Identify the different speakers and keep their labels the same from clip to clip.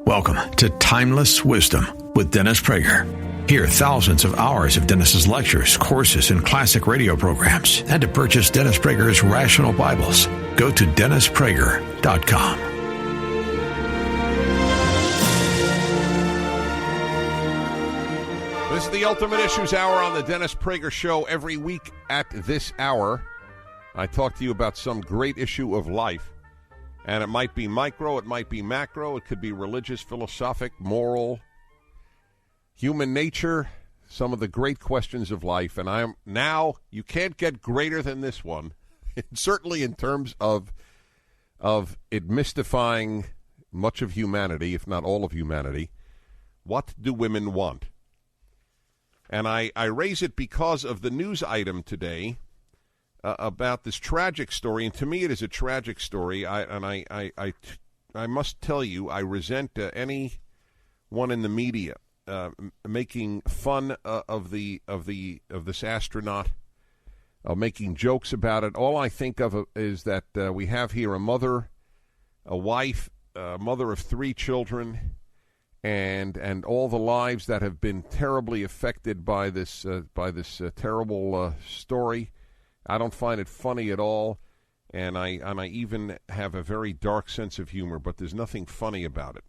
Speaker 1: Welcome to Timeless Wisdom with Dennis Prager. Hear thousands of hours of Dennis's lectures, courses, and classic radio programs. And to purchase Dennis Prager's Rational Bibles, go to DennisPrager.com.
Speaker 2: This is the Ultimate Issues Hour on the Dennis Prager Show. Every week at this hour, I talk to you about some great issue of life. And it might be micro, it might be macro, it could be religious, philosophic, moral, human nature, some of the great questions of life. And you can't get greater than this one, certainly in terms of it mystifying much of humanity, if not all of humanity. What do women want? And I raise it because of the news item today about this tragic story, and to me it is a tragic story. I must tell you, I resent anyone in the media making fun of this astronaut, making jokes about it. All I think of is that we have here a mother, a wife, a mother of 3 children, and all the lives that have been terribly affected by this terrible story. I don't find it funny at all, and I even have a very dark sense of humor, but there's nothing funny about it.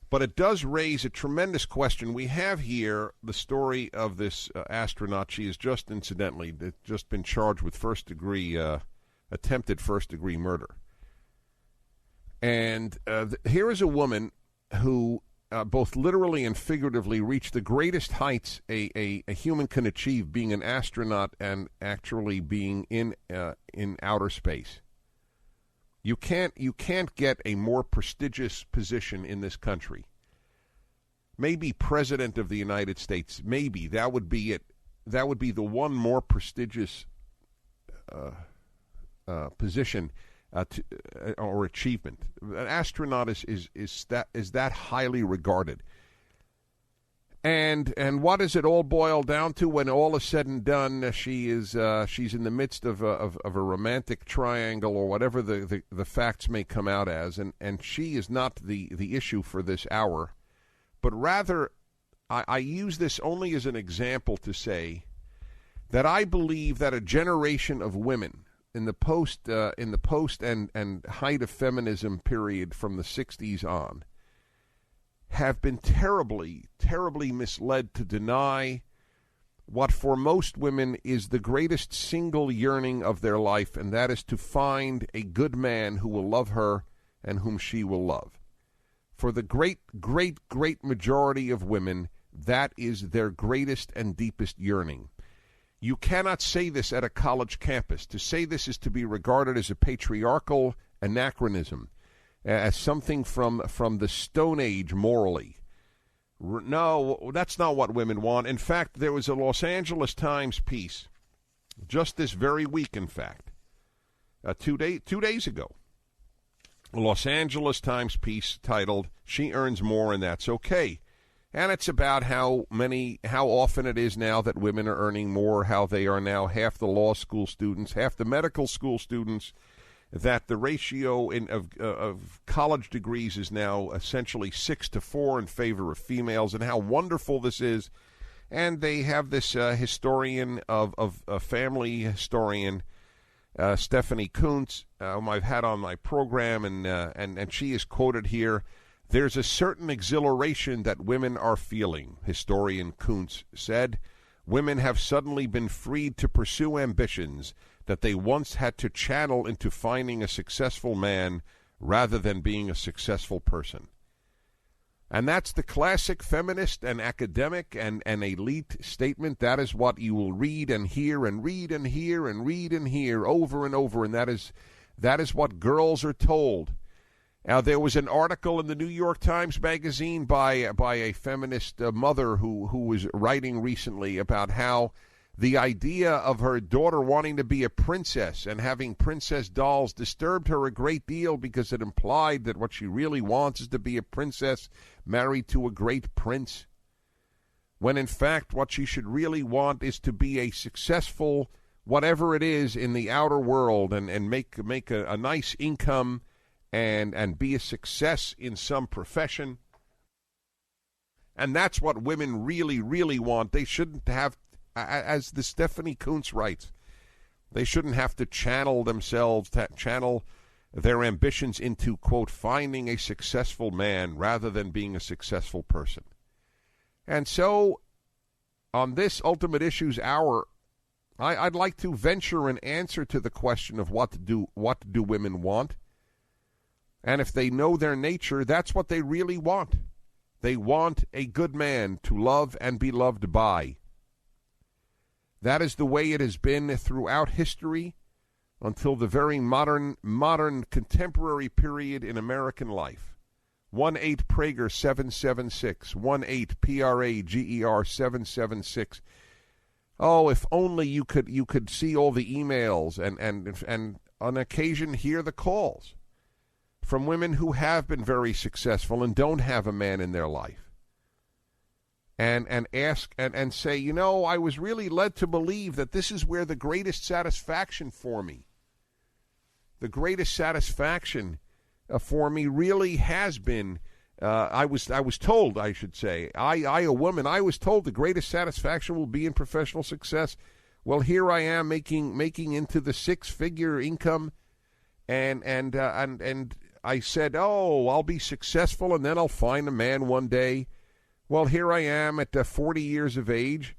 Speaker 2: But it does raise a tremendous question. We have here the story of this astronaut. She has just been charged with attempted first-degree murder. And here is a woman who both literally and figuratively reached the greatest heights a human can achieve, being an astronaut and actually being in outer space. You can't get a more prestigious position in this country. Maybe President of the United States. Maybe that would be it. That would be the one more prestigious position or achievement. An astronaut is that highly regarded. And what does it all boil down to when all is said and done? She's in the midst of a romantic triangle, or whatever the facts may come out as, and she is not the issue for this hour, but rather I use this only as an example to say that I believe that a generation of women in the post and height of feminism period from the 60s on have been terribly, terribly misled to deny what for most women is the greatest single yearning of their life, and that is to find a good man who will love her and whom she will love. For the great, great, great majority of women, that is their greatest and deepest yearning. You cannot say this at a college campus. To say this is to be regarded as a patriarchal anachronism, as something from the Stone Age morally. No, that's not what women want. In fact, there was a Los Angeles Times piece just this very week, in fact, 2 days ago. A Los Angeles Times piece titled, "She Earns More and That's Okay." And it's about how often it is now that women are earning more, how they are now half the law school students, half the medical school students, that the ratio of college degrees is now essentially 6-4 in favor of females, and how wonderful this is. And they have this historian of a family historian, Stephanie Kuntz, whom I've had on my program, and she is quoted here. "There's a certain exhilaration that women are feeling," historian Kuntz said. "Women have suddenly been freed to pursue ambitions that they once had to channel into finding a successful man rather than being a successful person." And that's the classic feminist and academic and elite statement. That is what you will read and hear and read and hear and read and hear over and over, and that is what girls are told. Now, there was an article in the New York Times Magazine by a feminist mother who was writing recently about how the idea of her daughter wanting to be a princess and having princess dolls disturbed her a great deal because it implied that what she really wants is to be a princess married to a great prince, when in fact what she should really want is to be a successful whatever it is in the outer world and make a nice income and be a success in some profession. And that's what women really, really want. They shouldn't have, as the Stephanie Kuntz writes, they shouldn't have to channel themselves, channel their ambitions into, quote, finding a successful man rather than being a successful person. And so, on this Ultimate Issues Hour, I'd like to venture an answer to the question of what do women want. And if they know their nature, that's what they really want. They want a good man to love and be loved by. That is the way it has been throughout history until the very modern contemporary period in American life. 1-8-PRAGER 776, 1-8-PRAGER 776. Oh, if only you could see all the emails and on occasion hear the calls from women who have been very successful and don't have a man in their life. And ask and say, you know, I was really led to believe that this is where the greatest satisfaction for me, the greatest satisfaction for me really has been, I was told, I should say, I a woman, I was told the greatest satisfaction will be in professional success. Well, here I am making into the six-figure income, and I said, oh, I'll be successful and then I'll find a man one day. Well, here I am at 40 years of age,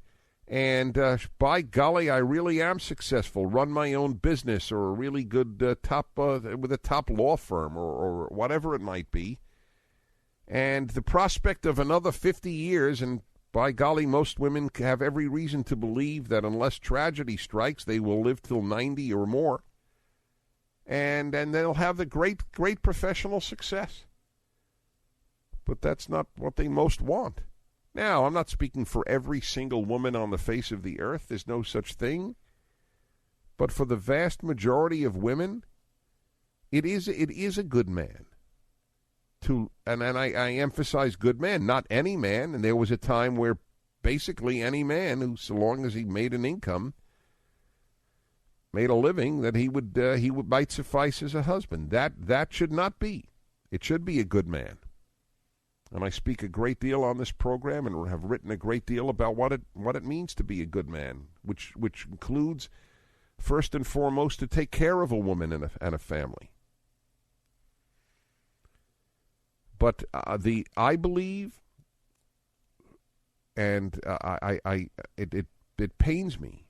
Speaker 2: and by golly, I really am successful. Run my own business, or a really good with a top law firm, or whatever it might be. And the prospect of another 50 years, and by golly, most women have every reason to believe that unless tragedy strikes, they will live till 90 or more. And they'll have the great professional success. But that's not what they most want. Now, I'm not speaking for every single woman on the face of the earth. There's no such thing. But for the vast majority of women, it is a good man. And I emphasize good man, not any man. And there was a time where basically any man who, so long as he made an income, made a living, that he might suffice as a husband. That should not be. It should be a good man. And I speak a great deal on this program and have written a great deal about what it means to be a good man, which includes, first and foremost, to take care of a woman and a family. But I believe, and it pains me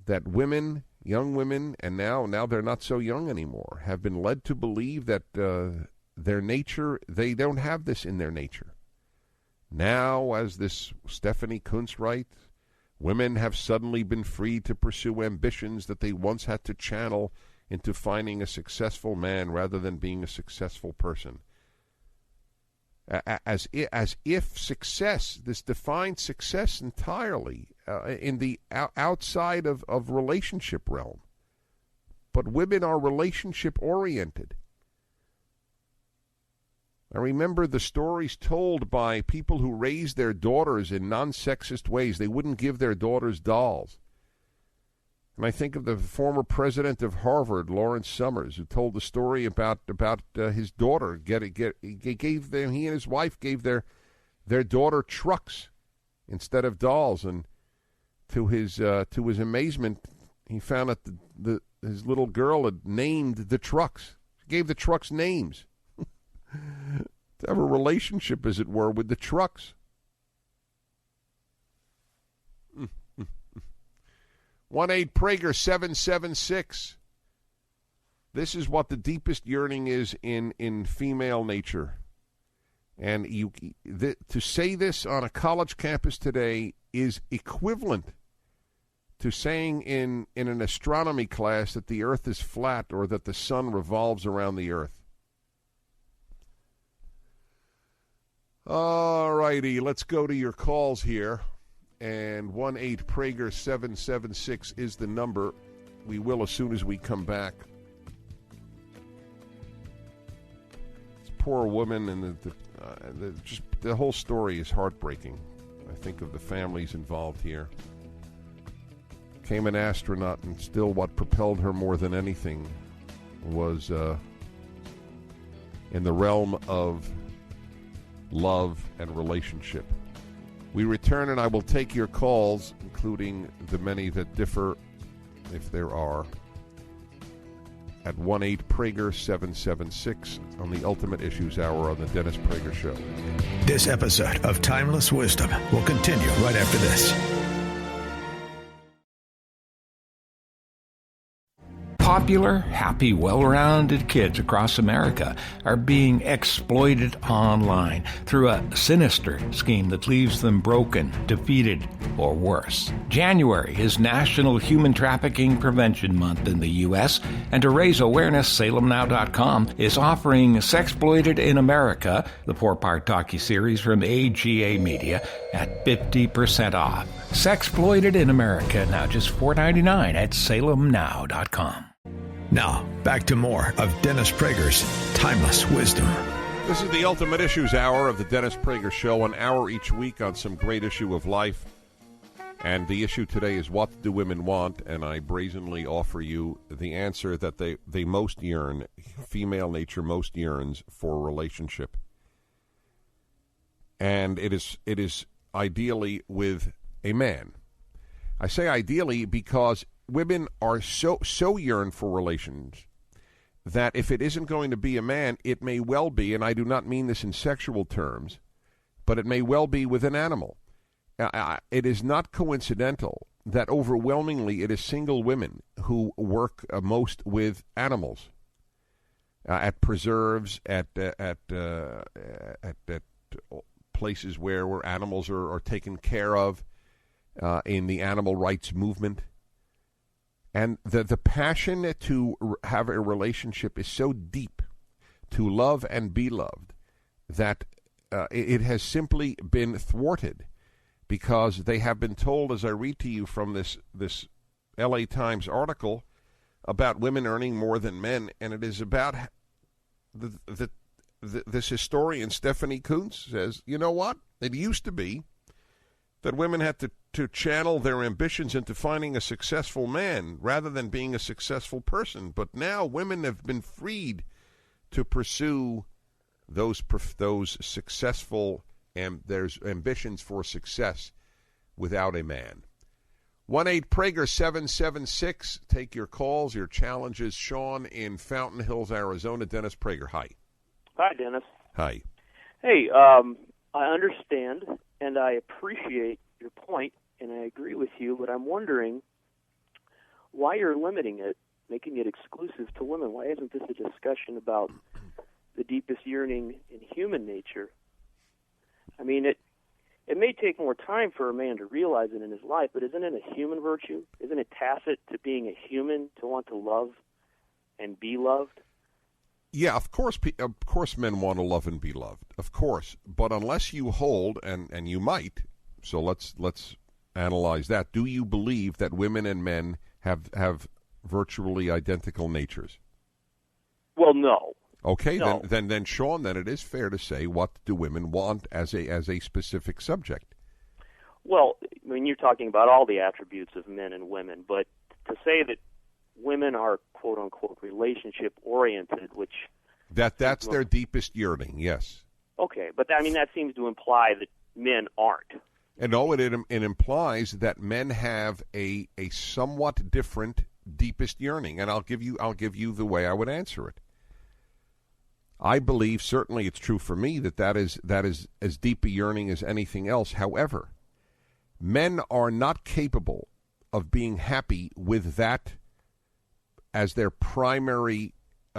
Speaker 2: that women, young women, and now they're not so young anymore, have been led to believe that their nature, they don't have this in their nature. Now, as this Stephanie Kuntz writes, women have suddenly been free to pursue ambitions that they once had to channel into finding a successful man rather than being a successful person. As if success, this defines success entirely in the outside of relationship realm. But women are relationship-oriented. I remember the stories told by people who raised their daughters in non-sexist ways. They wouldn't give their daughters dolls. And I think of the former president of Harvard, Lawrence Summers, who told the story about his daughter. He and his wife gave their daughter trucks instead of dolls, and to his amazement, he found that his little girl had named the trucks. She gave the trucks names. To have a relationship, as it were, with the trucks. 1-8-PRAGER 776. This is what the deepest yearning is in female nature. And to say this on a college campus today is equivalent to saying in an astronomy class that the earth is flat or that the sun revolves around the earth. All righty, let's go to your calls here. And 1-8-PRAGER 776 is the number. We will as soon as we come back. This poor woman, and the whole story is heartbreaking. I think of the families involved here. Became an astronaut, and still what propelled her more than anything was in the realm of love and relationship. We return, and I will take your calls, including the many that differ, if there are, at 1-8-PRAGER-776 on the Ultimate Issues Hour on the Dennis Prager Show.
Speaker 1: This episode of Timeless Wisdom will continue right after this.
Speaker 3: Popular, happy, well-rounded kids across America are being exploited online through a sinister scheme that leaves them broken, defeated, or worse. January is National Human Trafficking Prevention Month in the U.S., and to raise awareness, SalemNow.com is offering Sexploited in America, the four-part docuseries from AGA Media, at 50% off. Sexploited in America, now just $4.99 at SalemNow.com.
Speaker 1: Now, back to more of Dennis Prager's Timeless Wisdom.
Speaker 2: This is the Ultimate Issues Hour of the Dennis Prager Show, an hour each week on some great issue of life. And the issue today is, what do women want? And I brazenly offer you the answer that they most yearn, female nature most yearns for a relationship. And it is ideally with a man. I say ideally because women are so yearn for relations that if it isn't going to be a man, it may well be, and I do not mean this in sexual terms, but it may well be with an animal. It is not coincidental that overwhelmingly it is single women who work most with animals, at preserves, at places where animals are taken care of, in the animal rights movement. And the passion to have a relationship is so deep, to love and be loved, that it has simply been thwarted, because they have been told, as I read to you from this LA Times article about women earning more than men, and it is about this historian, Stephanie Kuntz, says, you know what? It used to be that women had to channel their ambitions into finding a successful man rather than being a successful person. But now women have been freed to pursue those successful, and there's ambitions for success without a man. 1-8-PRAGER-776. Take your calls, your challenges. Sean in Fountain Hills, Arizona. Dennis Prager, hi.
Speaker 4: Hi, Dennis.
Speaker 2: Hi.
Speaker 4: Hey, I understand and I appreciate your point, and I agree with you, but I'm wondering why you're limiting it, making it exclusive to women. Why isn't this a discussion about the deepest yearning in human nature? I mean, it may take more time for a man to realize it in his life, but isn't it a human virtue? Isn't it tacit to being a human to want to love and be loved?
Speaker 2: Yeah, of course men want to love and be loved, of course. But unless you hold, and you might, so let's analyze that. Do you believe that women and men have virtually identical natures?
Speaker 4: Well, no.
Speaker 2: Okay,
Speaker 4: no.
Speaker 2: then Sean, then it is fair to say, what do women want as a specific subject?
Speaker 4: Well, I mean, you're talking about all the attributes of men and women, but to say that women are quote-unquote relationship-oriented, which...
Speaker 2: That's their deepest yearning, yes.
Speaker 4: Okay, but I mean, that seems to imply that men aren't.
Speaker 2: And no, it implies that men have a somewhat different deepest yearning, and I'll give you the way I would answer it. I believe, certainly it's true for me, that is as deep a yearning as anything else. However, men are not capable of being happy with that as their primary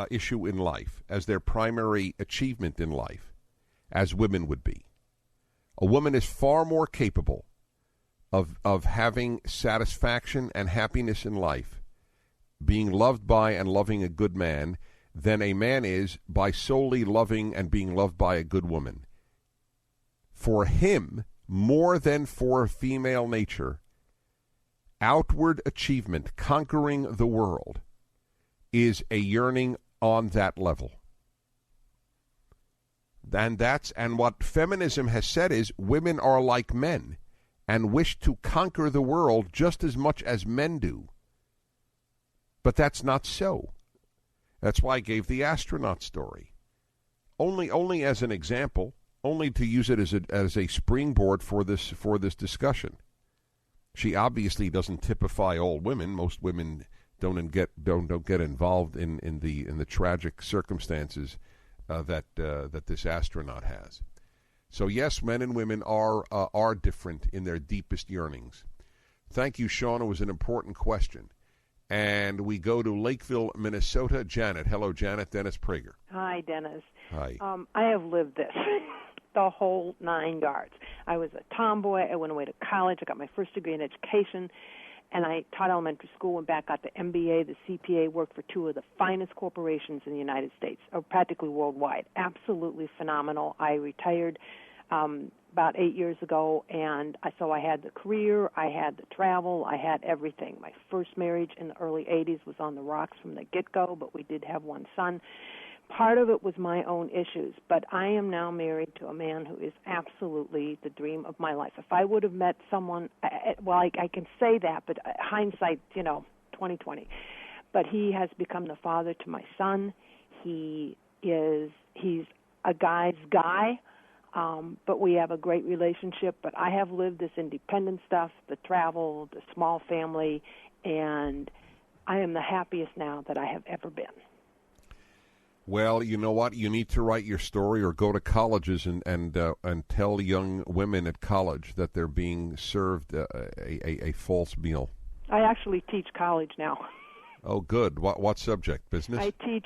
Speaker 2: issue in life, as their primary achievement in life, as women would be. A woman is far more capable of having satisfaction and happiness in life, being loved by and loving a good man, than a man is by solely loving and being loved by a good woman. For him, more than for female nature, outward achievement, conquering the world, is a yearning on that level. And what feminism has said is women are like men and wish to conquer the world just as much as men do. But that's not so. That's why I gave the astronaut story. only as an example, only to use it as a springboard for this discussion. She obviously doesn't typify all women. Most women don't get involved in the tragic circumstances that this astronaut has. So yes, men and women are different in their deepest yearnings. Thank you, Sean. It was an important question. And we go to Lakeville, Minnesota. Janet. Hello, Janet. Dennis Prager.
Speaker 5: Hi, Dennis.
Speaker 2: Hi.
Speaker 5: I have lived this, the whole 9 yards. I was a tomboy. I went away to college. I got my first degree in education, and I taught elementary school, went back, got the MBA, the CPA, worked for two of the finest corporations in the United States, or practically worldwide. Absolutely phenomenal. I retired about 8 years ago, and so I had the career, I had the travel, I had everything. My first marriage in the early 80s was on the rocks from the get-go, but we did have one son. Part of it was my own issues, but I am now married to a man who is absolutely the dream of my life. If I would have met someone, I can say that, but hindsight, 2020. But he has become the father to my son. He's a guy's guy. But we have a great relationship. But I have lived this independent stuff, the travel, the small family, and I am the happiest now that I have ever been.
Speaker 2: Well, you know what? You need to write your story or go to colleges and tell young women at college that they're being served a false meal.
Speaker 5: I actually teach college now.
Speaker 2: Oh, good. What subject? Business?
Speaker 5: I teach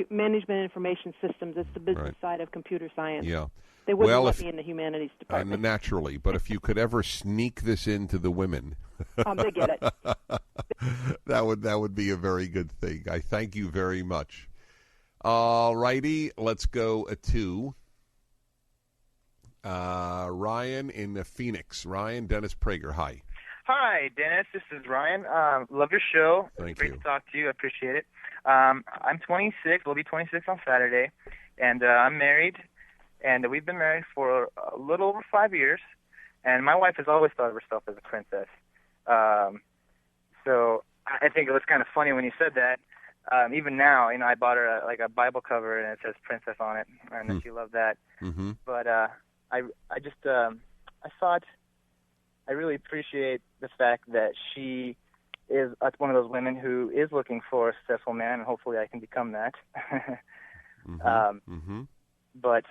Speaker 5: management information systems. It's the business side of computer science.
Speaker 2: Yeah.
Speaker 5: They wouldn't let me in the humanities department.
Speaker 2: Naturally, but if you could ever sneak this into the women,
Speaker 5: they get it.
Speaker 2: that would be a very good thing. I thank you very much. All righty, let's go to Ryan in Phoenix. Ryan, Dennis Prager, hi.
Speaker 6: Hi, Dennis. This is Ryan. Love your show.
Speaker 2: Thank
Speaker 6: Great
Speaker 2: you.
Speaker 6: to talk to you. I appreciate it. I'm 26. We'll be 26 on Saturday. And I'm married. And we've been married for a little over 5 years. And my wife has always thought of herself as a princess. So I think it was kind of funny when you said that. Even now, I bought her a Bible cover, and it says princess on it. And she loved that.
Speaker 2: Mm-hmm.
Speaker 6: But I thought I really appreciate the fact that she is one of those women who is looking for a successful man, and hopefully I can become that. But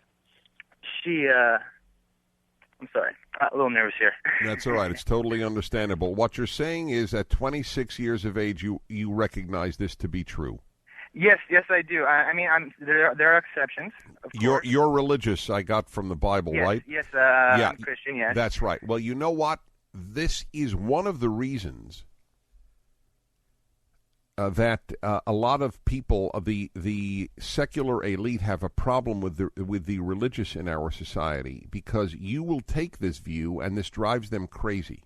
Speaker 6: she, I'm sorry, I'm a little nervous here.
Speaker 2: That's all right. It's totally understandable. What you're saying is at 26 years of age, you recognize this to be true.
Speaker 6: Yes, I do. I mean, there are exceptions. Of course.
Speaker 2: You're religious. I got from the Bible,
Speaker 6: yes,
Speaker 2: right?
Speaker 6: Yes, I'm Christian. Yes,
Speaker 2: that's right. Well, you know what? This is one of the reasons that a lot of people of the secular elite have a problem with the religious in our society, because you will take this view and this drives them crazy.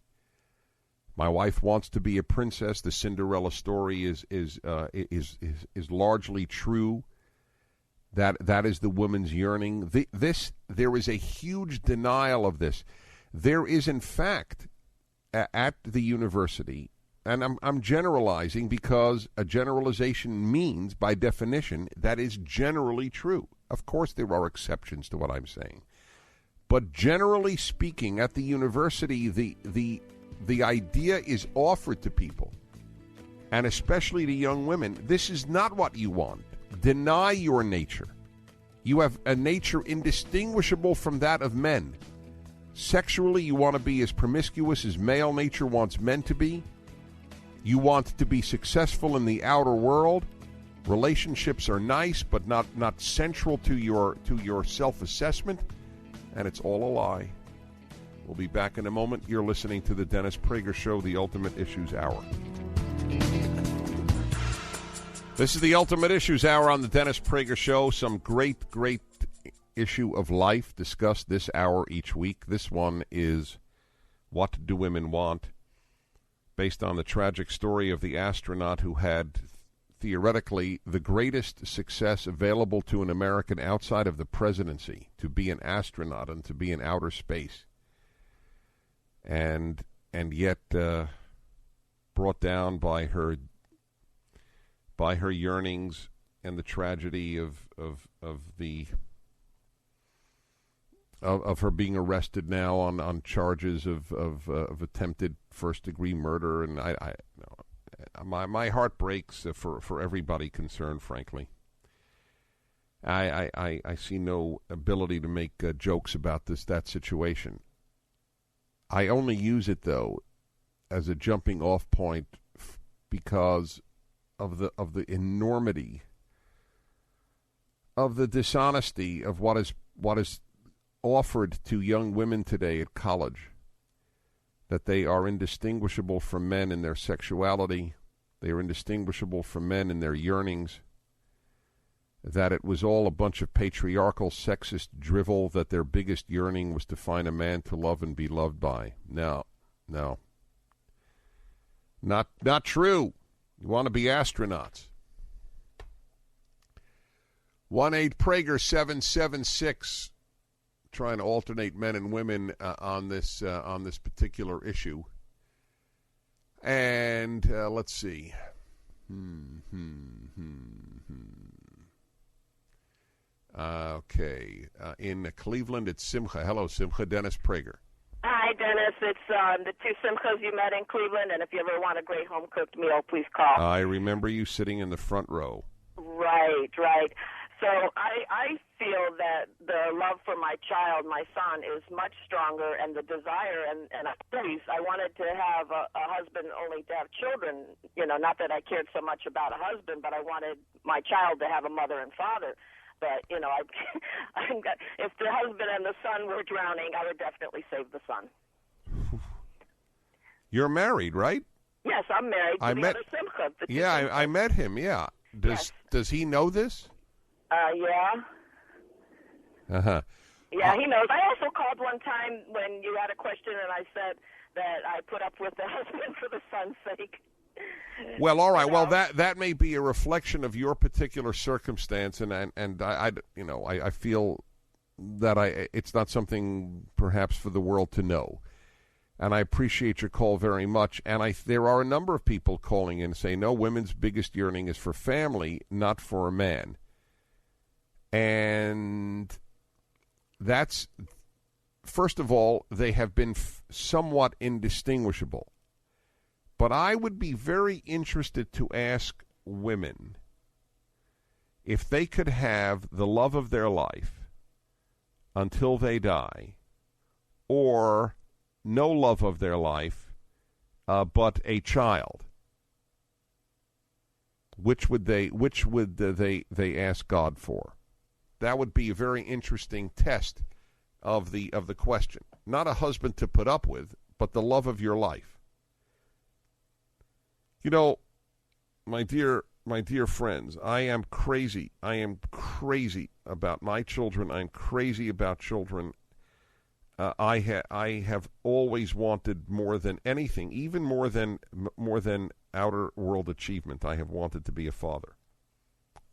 Speaker 2: My wife wants to be a princess. The Cinderella story is largely true. That is the woman's yearning. There is a huge denial of this. There is, in fact, at the university, and I'm generalizing because a generalization means, by definition, that is generally true. Of course, there are exceptions to what I'm saying, but generally speaking, at the university, the idea is offered to people, and especially to young women, this is not what you want. Deny your nature. You have a nature indistinguishable from that of men. Sexually, you want to be as promiscuous as male nature wants men to be. You want to be successful in the outer world. Relationships are nice, but not central to your self-assessment, and it's all a lie. We'll be back in a moment. You're listening to the Dennis Prager Show, the Ultimate Issues Hour. This is the Ultimate Issues Hour on the Dennis Prager Show. Some great issue of life discussed this hour each week. This one is What Do Women Want? Based on the tragic story of the astronaut who had theoretically the greatest success available to an American outside of the presidency, to be an astronaut and to be in outer space. And yet brought down by her yearnings and the tragedy of her being arrested now on charges of attempted first-degree murder, and my heart breaks for everybody concerned. Frankly, I see no ability to make jokes about that situation. I only use it though as a jumping-off point because of the enormity of the dishonesty of what is offered to young women today at college, that they are indistinguishable from men in their sexuality, they are indistinguishable from men in their yearnings, that it was all a bunch of patriarchal, sexist drivel, that their biggest yearning was to find a man to love and be loved by. No. Not true. You want to be astronauts. 1-8-Prager 776. Trying to alternate men and women on this particular issue. And let's see. Okay. In Cleveland, it's Simcha. Hello, Simcha. Dennis Prager.
Speaker 7: Hi, Dennis. It's the two Simchas you met in Cleveland, and if you ever want a great home-cooked meal, please call.
Speaker 2: I remember you sitting in the front row.
Speaker 7: Right. So I feel that the love for my child, my son, is much stronger, and the desire, and I wanted to have a husband only to have children, not that I cared so much about a husband, but I wanted my child to have a mother and father. But, if the husband and the son were drowning, I would definitely save the son.
Speaker 2: You're married, right?
Speaker 7: Yes, I'm married to the other Simcha.
Speaker 2: Yeah, I met him, yeah. Does he know this?
Speaker 7: Yeah.
Speaker 2: Uh-huh.
Speaker 7: Yeah, he knows. I also called one time when you had a question, and I said that I put up with the husband for the son's sake.
Speaker 2: Well, all right. Well, that may be a reflection of your particular circumstance, and I feel that it's not something perhaps for the world to know. And I appreciate your call very much. And there are a number of people calling in saying, no, women's biggest yearning is for family, not for a man. And that's, first of all, they have been somewhat indistinguishable. But I would be very interested to ask women if they could have the love of their life until they die, or no love of their life, but a child. Which would they ask God for? That would be a very interesting test of the question. Not a husband to put up with, but the love of your life. My dear friends, I am crazy. I am crazy about my children. I'm crazy about children. I have always wanted more than anything, even more than outer world achievement. I have wanted to be a father.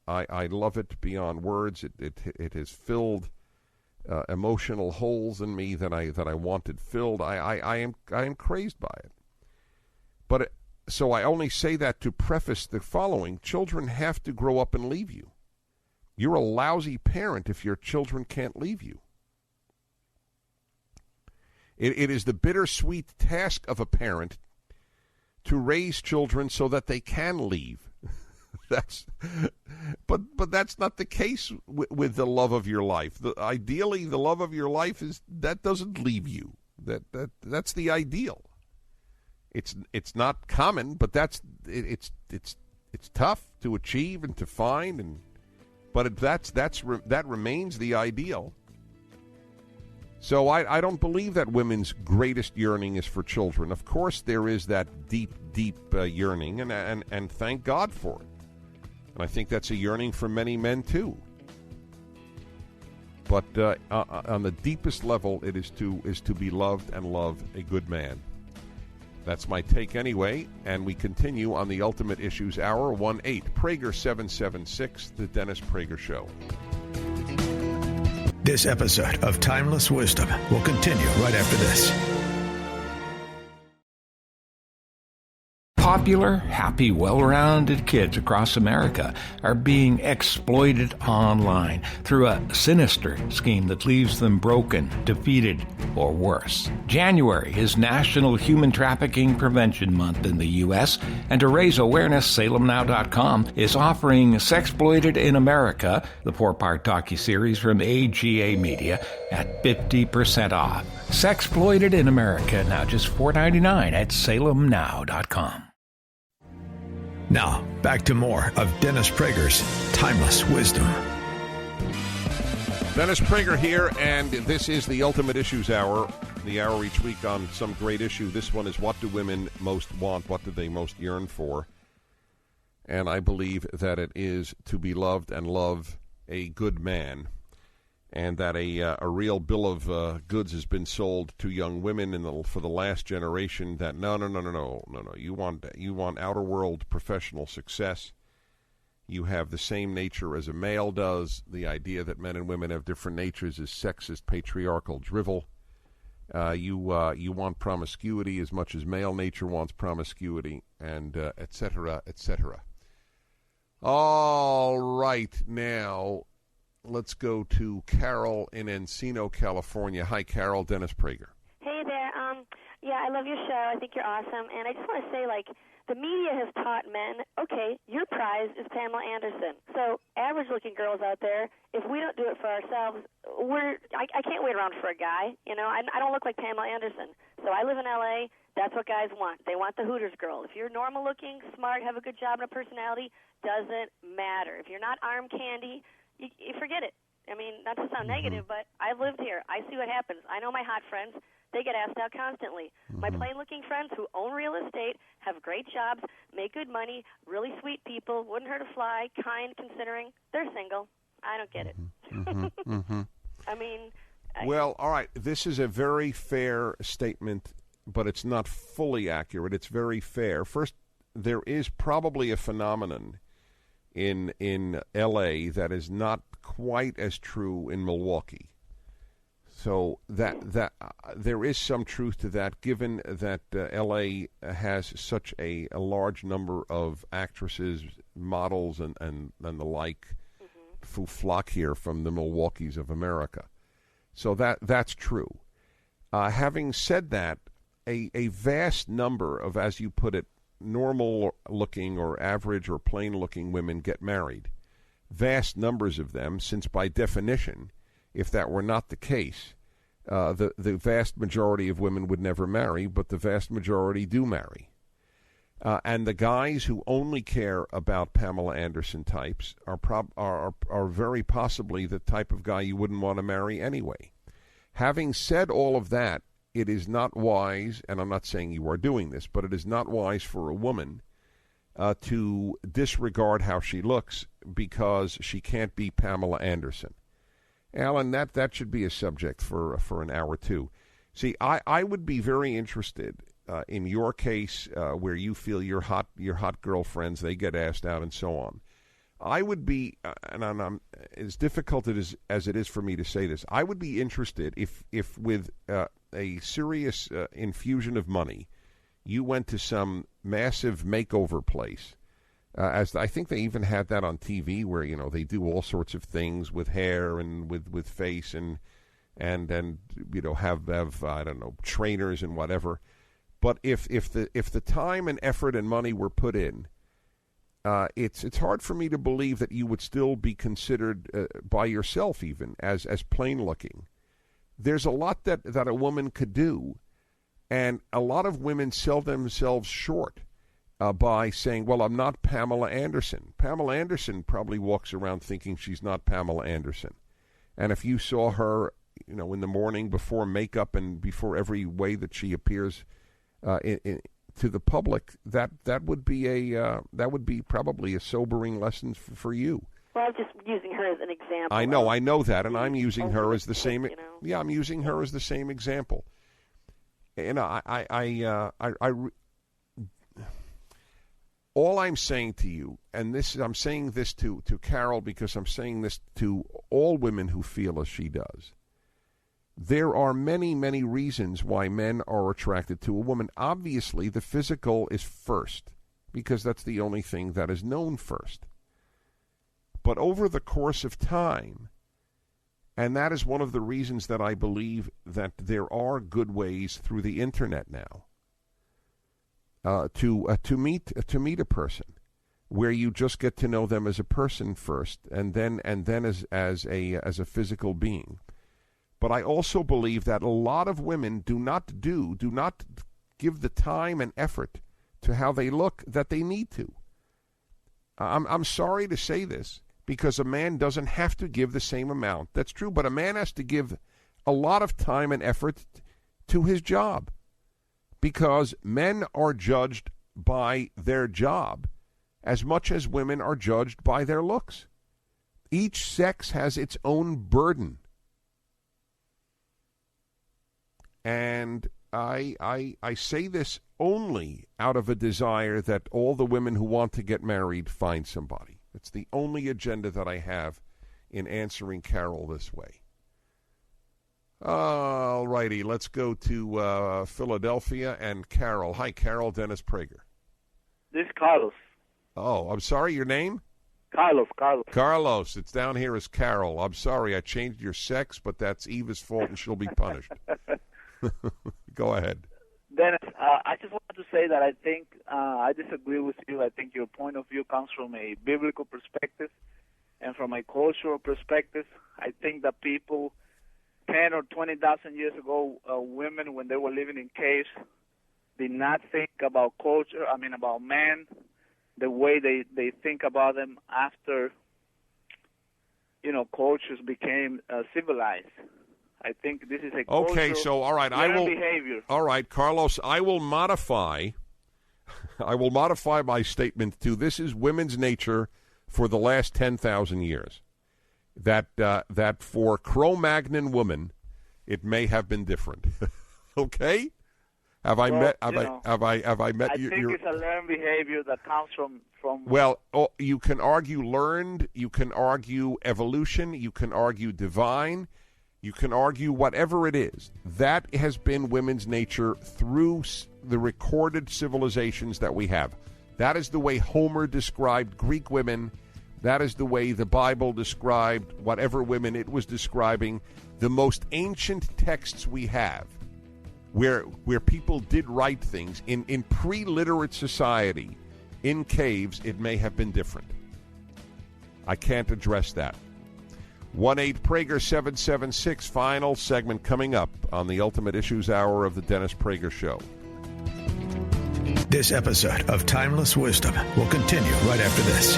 Speaker 2: I love it beyond words. It has filled emotional holes in me that I wanted filled. I am crazed by it. But so I only say that to preface the following: children have to grow up and leave you. You're a lousy parent if your children can't leave you. It is the bittersweet task of a parent to raise children so that they can leave. But that's not the case with the love of your life. Ideally, the love of your life that doesn't leave you. That's the ideal. It's not common, but it's tough to achieve and to find, but that remains the ideal. So I don't believe that women's greatest yearning is for children. Of course, there is that deep yearning, and thank God for it. And I think that's a yearning for many men too. But on the deepest level, it is to be loved and love a good man. That's my take anyway, and we continue on the Ultimate Issues Hour, 1-8-Prager 776, The Dennis Prager Show.
Speaker 1: This episode of Timeless Wisdom will continue right after this.
Speaker 3: Popular, happy, well-rounded kids across America are being exploited online through a sinister scheme that leaves them broken, defeated, or worse. January is National Human Trafficking Prevention Month in the U.S., and to raise awareness, SalemNow.com is offering Sexploited in America, the four-part docuseries from AGA Media, at 50% off. Sexploited in America, now just $4.99 at SalemNow.com.
Speaker 1: Now, back to more of Dennis Prager's Timeless Wisdom.
Speaker 2: Dennis Prager here, and this is the Ultimate Issues Hour, the hour each week on some great issue. This one is, what do women most want? What do they most yearn for? And I believe that it is to be loved and love a good man, and that a real bill of goods has been sold to young women for the last generation that no, you want outer world professional success. You have the same nature as a male does. The idea that men and women have different natures is sexist, patriarchal drivel. You want promiscuity as much as male nature wants promiscuity, and et cetera, et cetera. All right, now let's go to Carol in Encino, California. Hi, Carol. Dennis Prager.
Speaker 8: Hey there. Yeah, I love your show. I think you're awesome. And I just want to say, the media has taught men, okay, your prize is Pamela Anderson. So average-looking girls out there, if we don't do it for ourselves, I can't wait around for a guy. I don't look like Pamela Anderson. So I live in L.A. That's what guys want. They want the Hooters girl. If you're normal-looking, smart, have a good job and a personality, doesn't matter. If you're not arm candy, you forget it. I mean, not to sound negative, but I've lived here. I see what happens. I know my hot friends. They get asked out constantly. My plain-looking friends who own real estate, have great jobs, make good money, really sweet people, wouldn't hurt a fly, kind, considering, they're single. I don't get it. I mean...
Speaker 2: Well, all right. This is a very fair statement, but it's not fully accurate. It's very fair. First, there is probably a phenomenon in L.A. that is not quite as true in Milwaukee. So that there is some truth to that, given that L.A. has such a large number of actresses, models, and the like, who flock here from the Milwaukees of America. So that's true. Having said that, a vast number of, as you put it, normal-looking or average or plain-looking women get married. Vast numbers of them, since by definition, if that were not the case, the vast majority of women would never marry, but the vast majority do marry. And the guys who only care about Pamela Anderson types are very possibly the type of guy you wouldn't want to marry anyway. Having said all of that, it is not wise, and I'm not saying you are doing this, but it is not wise for a woman to disregard how she looks because she can't be Pamela Anderson. Alan, that should be a subject for an hour too. See, I would be very interested in your case where you feel your hot girlfriends, they get asked out and so on. I would be, and I'm as difficult as it is for me to say this, I would be interested if with a serious infusion of money, you went to some massive makeover place. As I think they even had that on TV, where they do all sorts of things with hair and with face and have I don't know, trainers and whatever. But if the time and effort and money were put in, it's hard for me to believe that you would still be considered by yourself even as plain looking. There's a lot that a woman could do, and a lot of women sell themselves short by saying, well, I'm not Pamela Anderson. Pamela Anderson probably walks around thinking she's not Pamela Anderson. And if you saw her, in the morning before makeup and before every way that she appears to the public, that would be probably a sobering lesson for you.
Speaker 8: Well, I'm just using her as an example.
Speaker 2: I know that, and I'm using her as the same. Yeah, I'm using her as the same example. And all I'm saying to you, and I'm saying this to Carol because I'm saying this to all women who feel as she does. There are many, many reasons why men are attracted to a woman. Obviously, the physical is first. because that's the only thing that is known first. But over the course of time, and that is one of the reasons that I believe that there are good ways through the internet now to meet a person, where you just get to know them as a person first, and then as a physical being. But I also believe that a lot of women do not give the time and effort to how they look that they need to. I'm sorry to say this, because a man doesn't have to give the same amount. That's true, but a man has to give a lot of time and effort to his job, because men are judged by their job as much as women are judged by their looks. Each sex has its own burden. And I say this only out of a desire that all the women who want to get married find somebody. It's the only agenda that I have in answering Carol this way. All righty, let's go to Philadelphia and Carol. Hi, Carol. Dennis Prager.
Speaker 9: This is Carlos.
Speaker 2: Oh, I'm sorry, your name?
Speaker 9: Carlos.
Speaker 2: Carlos. It's down here as Carol. I'm sorry, I changed your sex, but that's Eva's fault and she'll be punished. Go ahead.
Speaker 9: Dennis, I just wanted to say that I think I disagree with you. I think your point of view comes from a biblical perspective and from a cultural perspective. I think that people 10 or 20,000 years ago, women, when they were living in caves, did not think about culture, about men, the way they think about them after, cultures became civilized. I think this is a
Speaker 2: okay. So all right,
Speaker 9: behavior.
Speaker 2: All right, Carlos, I will modify my statement to this is women's nature for the last 10,000 years. That for Cro-Magnon woman, it may have been different. Okay, have I met you?
Speaker 9: I think it's a learned behavior that comes from.
Speaker 2: Well, you can argue learned, you can argue evolution, you can argue divine. You can argue whatever it is. That has been women's nature through the recorded civilizations that we have. That is the way Homer described Greek women. That is the way the Bible described whatever women it was describing. The most ancient texts we have where people did write things in pre-literate society, in caves, it may have been different. I can't address that. 1-8-PRAGER-776, final segment coming up on the Ultimate Issues Hour of the Dennis Prager Show.
Speaker 1: This episode of Timeless Wisdom will continue right after this.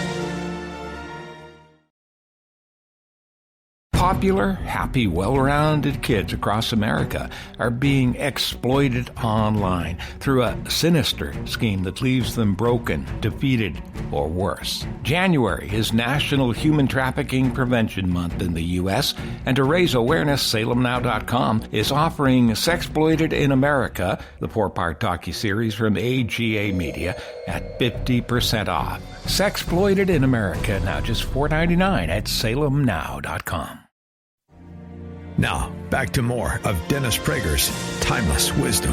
Speaker 3: Popular, happy, well-rounded kids across America are being exploited online through a sinister scheme that leaves them broken, defeated, or worse. January is National Human Trafficking Prevention Month in the U.S., and to raise awareness, SalemNow.com is offering Sexploited in America, the four-part docuseries from AGA Media, at 50% off. Sexploited in America, now just $4.99 at SalemNow.com.
Speaker 1: Now, back to more of Dennis Prager's Timeless Wisdom.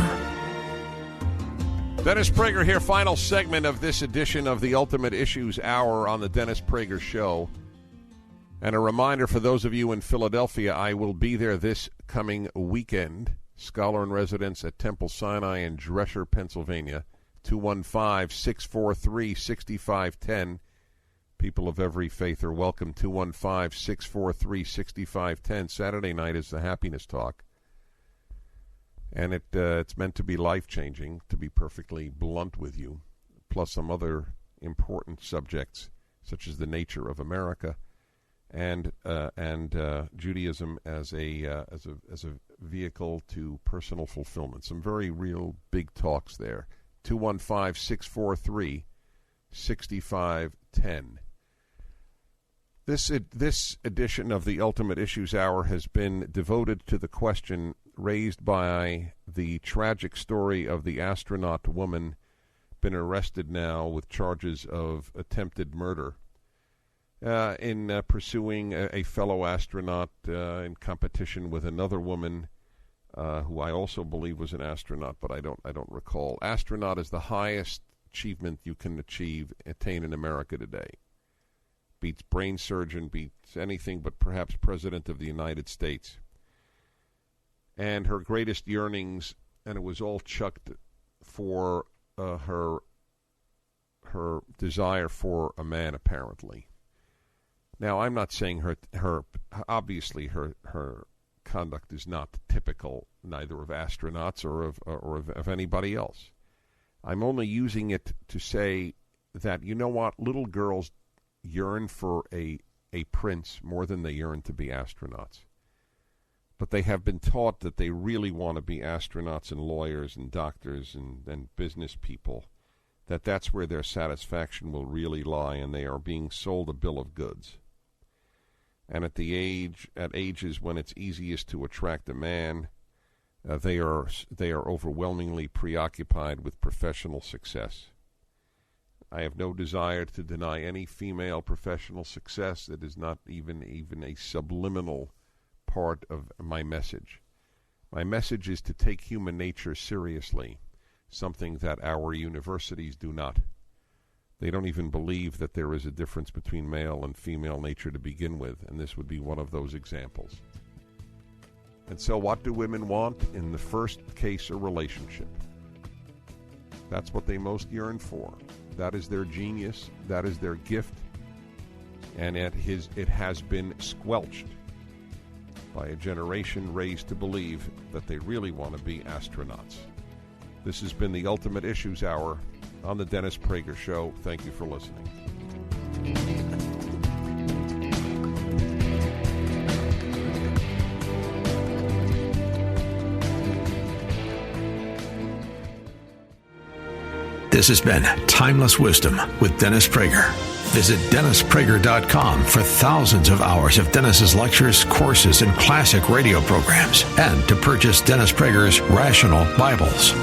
Speaker 2: Dennis Prager here, final segment of this edition of the Ultimate Issues Hour on the Dennis Prager Show. And a reminder for those of you in Philadelphia, I will be there this coming weekend. Scholar in Residence at Temple Sinai in Dresher, Pennsylvania. 215-643-6510. People of every faith are welcome. 215-643-6510. Saturday night is the Happiness Talk. And it's meant to be life-changing, to be perfectly blunt with you, plus some other important subjects, such as the nature of America and Judaism as a vehicle to personal fulfillment. Some very real big talks there. 215-643-6510. This edition of the Ultimate Issues Hour has been devoted to the question raised by the tragic story of the astronaut woman been arrested now with charges of attempted murder in pursuing a fellow astronaut in competition with another woman who I also believe was an astronaut, but I don't recall. Astronaut is the highest achievement you can attain in America today. Beats brain surgeon, beats anything but perhaps President of the United States. And her greatest yearnings, and it was all chucked for her desire for a man, apparently. Now, I'm not saying her obviously her conduct is not typical, neither of astronauts or of anybody else. I'm only using it to say that, you know what, little girls yearn for a prince more than they yearn to be astronauts. But they have been taught that they really want to be astronauts and lawyers and doctors and business people, that's where their satisfaction will really lie, and they are being sold a bill of goods. And at ages when it's easiest to attract a man, they are overwhelmingly preoccupied with professional success. I have no desire to deny any female professional success. That is not even a subliminal part of my message. My message is to take human nature seriously, something that our universities do not. They don't even believe that there is a difference between male and female nature to begin with, and this would be one of those examples. And so what do women want? In the first case, a relationship. That's what they most yearn for. That is their genius. That is their gift. And it has been squelched by a generation raised to believe that they really want to be astronauts. This has been the Ultimate Issues Hour on the Dennis Prager Show. Thank you for listening.
Speaker 1: This has been Timeless Wisdom with Dennis Prager. Visit DennisPrager.com for thousands of hours of Dennis's lectures, courses, and classic radio programs, and to purchase Dennis Prager's Rational Bibles.